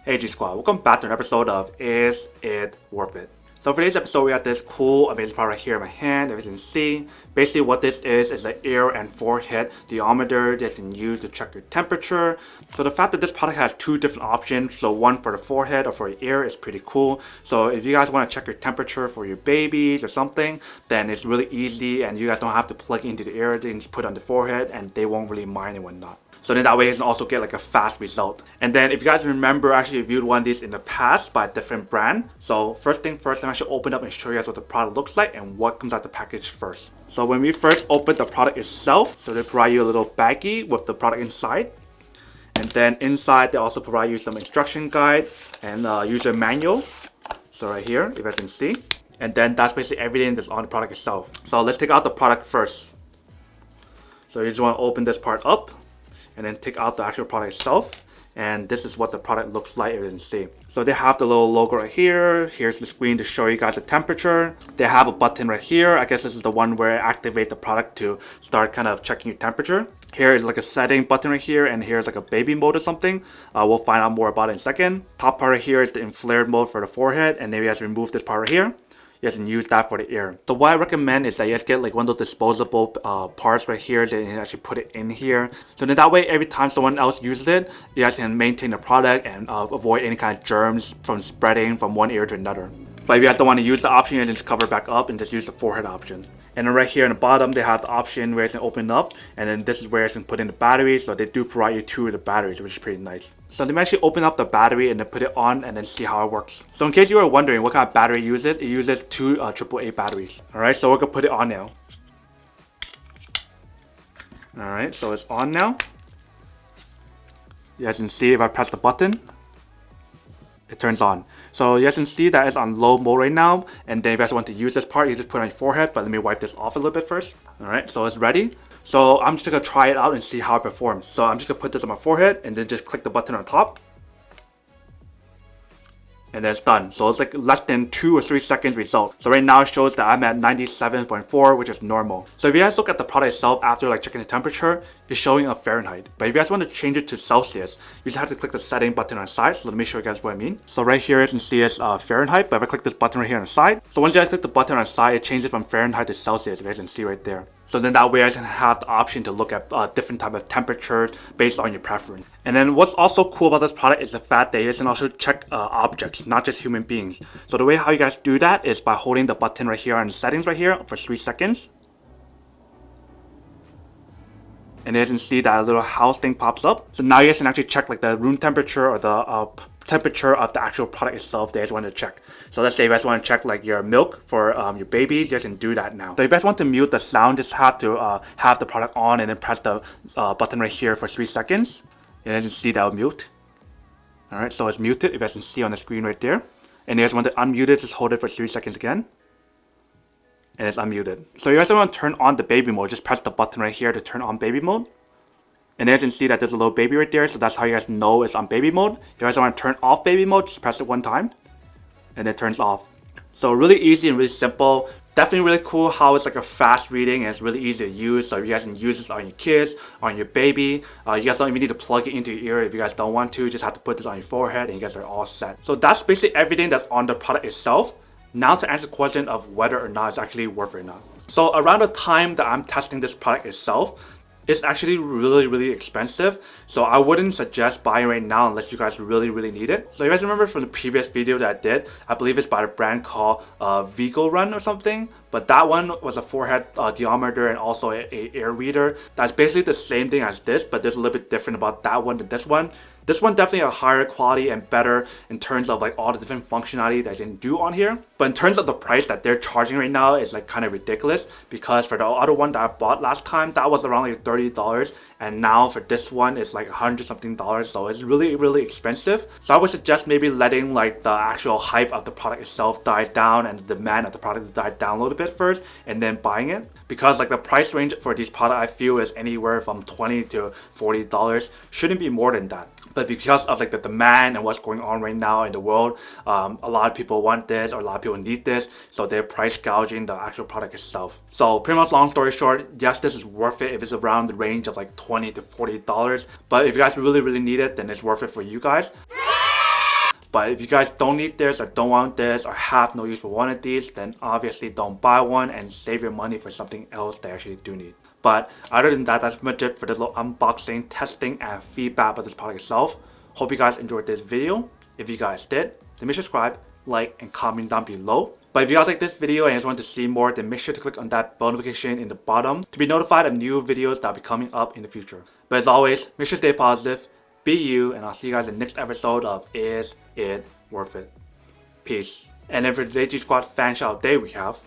Hey G Squad, welcome back to an episode of Is It Worth It? So for today's episode, we have this cool, amazing product right here in my hand, as you can see. Basically what this is an ear and forehead thermometer that you can use to check your temperature. So the fact that this product has two different options, so one for the forehead or for your ear, is pretty cool. So if you guys want to check your temperature for your babies or something, then it's really easy and you guys don't have to plug into the ear, they can just put it on the forehead and they won't really mind and whatnot. So then that way you can also get like a fast result. And then if you guys remember, I actually reviewed one of these in the past by a different brand. So first thing first, let me actually open up and show you guys what the product looks like and what comes out the package first. So when we first open the product itself, so they provide you a little baggie with the product inside. And then inside they also provide you some instruction guide and user manual. So right here, if you guys can see. And then that's basically everything that's on the product itself. So let's take out the product first. So you just want to open this part up and then take out the actual product itself, and this is what the product looks like, as you can see. So they have the little logo right here. Here's the screen to show you guys the temperature. They have a button right here. I guess this is the one where I activate the product to start kind of checking your temperature. Here is like a setting button right here, and here's like a baby mode or something. We'll find out more about it in a second. Top part right here is the inflared mode for the forehead, and then you guys remove this part right here. You guys can use that for the ear. So what I recommend is that you guys get like one of those disposable parts right here that you can actually put it in here. So then that way, every time someone else uses it, you guys can maintain the product and avoid any kind of germs from spreading from one ear to another. But if you guys don't want to use the option, you can just cover it back up and just use the forehead option. And then right here in the bottom, they have the option where you can open up, and then this is where you can put in the batteries. So they do provide you two of the batteries, which is pretty nice. So let me actually open up the battery and then put it on and then see how it works. So in case you were wondering what kind of battery it uses two AAA batteries. Alright, so we're gonna put it on now. Alright, so it's on now. You guys can see if I press the button, it turns on. So you guys can see that it's on low mode right now, and then if you guys want to use this part, you just put it on your forehead, but let me wipe this off a little bit first. Alright, so it's ready. So I'm just gonna try it out and see how it performs. So I'm just gonna put this on my forehead and then just click the button on top. And then it's done. So it's like less than 2 or 3 seconds result. So right now it shows that I'm at 97.4, which is normal. So if you guys look at the product itself after like checking the temperature, it's showing a Fahrenheit. But if you guys want to change it to Celsius, you just have to click the setting button on the side. So let me show you guys what I mean. So right here you can see it's Fahrenheit, but if I click this button right here on the side, so once you guys click the button on the side, it changes from Fahrenheit to Celsius, you guys can see right there. So then that way you guys can have the option to look at different type of temperatures based on your preference. And then what's also cool about this product is the fact that you guys can also check objects, not just human beings. So the way how you guys do that is by holding the button right here on the settings right here for 3 seconds. And you guys can see that a little house thing pops up. So now you guys can actually check like the room temperature or the temperature of the actual product itself that you guys want to check. So let's say you guys want to check like your milk for your babies, you guys can do that now. So if you guys want to mute the sound, just have to have the product on and then press the button right here for 3 seconds. And then you can see that will mute. Alright, so it's muted, if you guys can see on the screen right there. And you guys want to unmute it, just hold it for 3 seconds again. And it's unmuted. So you guys want to turn on the baby mode, just press the button right here to turn on baby mode. And you guys can see that there's a little baby right there, so that's how you guys know it's on baby mode. If you guys want to turn off baby mode, just press it one time, and it turns off. So really easy and really simple. Definitely really cool how it's like a fast reading and it's really easy to use. So you guys can use this on your kids, on your baby. You guys don't even need to plug it into your ear if you guys don't want to. You just have to put this on your forehead and you guys are all set. So that's basically everything that's on the product itself. Now to answer the question of whether or not it's actually worth it or not. So around the time that I'm testing this product itself, it's actually really expensive, so I wouldn't suggest buying right now unless you guys really need it. So you guys remember from the previous video that I did, I believe it's by a brand called Vigo Run or something, but that one was a forehead thermometer and also a ear reader. That's basically the same thing as this, but there's a little bit different about that one than this one. This one definitely a higher quality and better in terms of like all the different functionality that you can do on here. But in terms of the price that they're charging right now is like kind of ridiculous, because for the other one that I bought last time, that was around like $30, and now for this one it's like $100 something. So it's really expensive. So I would suggest maybe letting like the actual hype of the product itself die down and the demand of the product die down a little bit first, and then buying it. Because like the price range for these products I feel is anywhere from $20 to $40. Shouldn't be more than that. But because of like the demand and what's going on right now in the world, a lot of people want this or a lot of people need this, so they're price gouging the actual product itself. So pretty much long story short, yes, this is worth it if it's around the range of like $20 to $40. But if you guys really need it, then it's worth it for you guys. But if you guys don't need this or don't want this or have no use for one of these, then obviously don't buy one and save your money for something else that you actually do need. But other than that, that's pretty much it for this little unboxing, testing, and feedback of this product itself. Hope you guys enjoyed this video. If you guys did, then make sure to subscribe, like, and comment down below. But if you guys like this video and just want to see more, then make sure to click on that bell notification in the bottom to be notified of new videos that will be coming up in the future. But as always, make sure to stay positive, be you, and I'll see you guys in the next episode of Is It Worth It? Peace. And then for the DG Squad fan shout day we have...